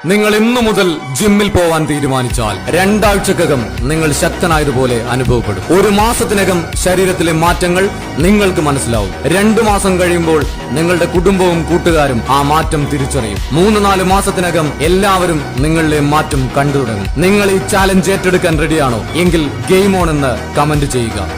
നിങ്ങൾ ഇന്നു മുതൽ ജിമ്മിൽ പോവാൻ തീരുമാനിച്ചാൽ 2 ആഴ്ചക്കകം നിങ്ങൾ ശക്തനായതുപോലെ അനുഭവപ്പെടും. 1 മാസത്തിനകം ശരീരത്തിലെ മാറ്റങ്ങൾ നിങ്ങൾക്ക് മനസ്സിലാവും. 2 മാസം കഴിയുമ്പോൾ നിങ്ങളുടെ കുടുംബവും കൂട്ടുകാരും ആ മാറ്റം തിരിച്ചറിയും. 3-4 മാസത്തിനകം എല്ലാവരും നിങ്ങളിലെ മാറ്റം കണ്ടു തുടങ്ങും. നിങ്ങൾ ഈ ചാലഞ്ച് ഏറ്റെടുക്കാൻ റെഡിയാണോ? എങ്കിൽ ഗെയിം ഓൺ എന്ന് കമന്റ് ചെയ്യുക.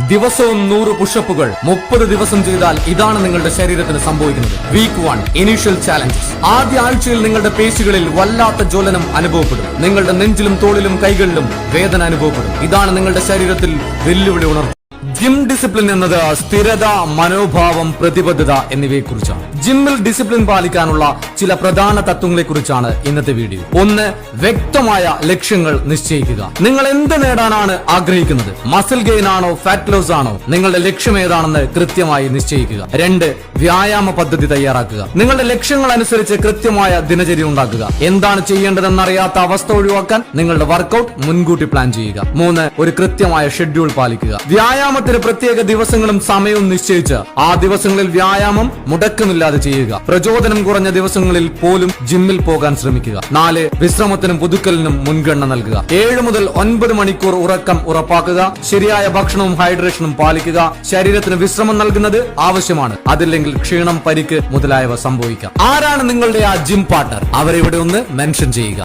ദിവസവും 100 പുഷപ്പുകൾ 30 ദിവസം ചെയ്താൽ ഇതാണ് നിങ്ങളുടെ ശരീരത്തിന് സംഭവിക്കുന്നത്. Week 1 initial challenges. ആദ്യ ആഴ്ചയിൽ നിങ്ങളുടെ പേശികളിൽ വല്ലാത്ത ജ്വലനം അനുഭവപ്പെടും. നിങ്ങളുടെ നെഞ്ചിലും തോളിലും കൈകളിലും വേദന അനുഭവപ്പെടും. ഇതാണ് നിങ്ങളുടെ ശരീരത്തിൽ വെല്ലുവിളി ഉണർത്തുന്നത്. ജിം ഡിസിപ്ലിൻ എന്നത് സ്ഥിരത, മനോഭാവം, പ്രതിബദ്ധത എന്നിവയെക്കുറിച്ചാണ്. ജിമ്മിൽ ഡിസിപ്ലിൻ പാലിക്കാനുള്ള ചില പ്രധാന തത്വങ്ങളെക്കുറിച്ചാണ് ഇന്നത്തെ വീഡിയോ. 1. വ്യക്തമായ ലക്ഷ്യങ്ങൾ നിശ്ചയിക്കുക. നിങ്ങൾ എന്ത് നേടാനാണ് ആഗ്രഹിക്കുന്നത്? മസിൽ ഗെയിൻ ആണോ, ഫാറ്റ് ലോസ് ആണോ? നിങ്ങളുടെ ലക്ഷ്യം ഏതാണെന്ന് കൃത്യമായി നിശ്ചയിക്കുക. 2. വ്യായാമ പദ്ധതി തയ്യാറാക്കുക. നിങ്ങളുടെ ലക്ഷ്യങ്ങൾ അനുസരിച്ച് കൃത്യമായ ദിനചര്യ ഉണ്ടാക്കുക. എന്താണ് ചെയ്യേണ്ടതെന്നറിയാത്ത അവസ്ഥ ഒഴിവാക്കാൻ നിങ്ങളുടെ വർക്കൗട്ട് മുൻകൂട്ടി പ്ലാൻ ചെയ്യുക. 3. ഒരു കൃത്യമായ ഷെഡ്യൂൾ പാലിക്കുക. വ്യായാമത്തിന് പ്രത്യേക ദിവസങ്ങളും സമയവും നിശ്ചയിച്ച് ആ ദിവസങ്ങളിൽ വ്യായാമം മുടക്കമില്ലാതെ ചെയ്യുക. പ്രചോദനം കുറഞ്ഞ ദിവസങ്ങളിൽ പോലും ജിമ്മിൽ പോകാൻ ശ്രമിക്കുക. 4. വിശ്രമത്തിനും പുതുക്കലിനും മുൻഗണന നൽകുക. 7 മുതൽ 9 മണിക്കൂർ ഉറക്കം ഉറപ്പാക്കുക. ശരിയായ ഭക്ഷണവും ഹൈഡ്രേഷനും പാലിക്കുക. ശരീരത്തിന് വിശ്രമം നൽകുന്നത് ആവശ്യമാണ്. അതില്ലെങ്കിൽ ക്ഷീണം, പരിക്ക് മുതലായവ സംഭവിക്കാം. ആരാണ് നിങ്ങളുടെ ആ ജിം പാർട്ണർ? അവരെ ഇവിടെ ഒന്ന് മെൻഷൻ ചെയ്യുക.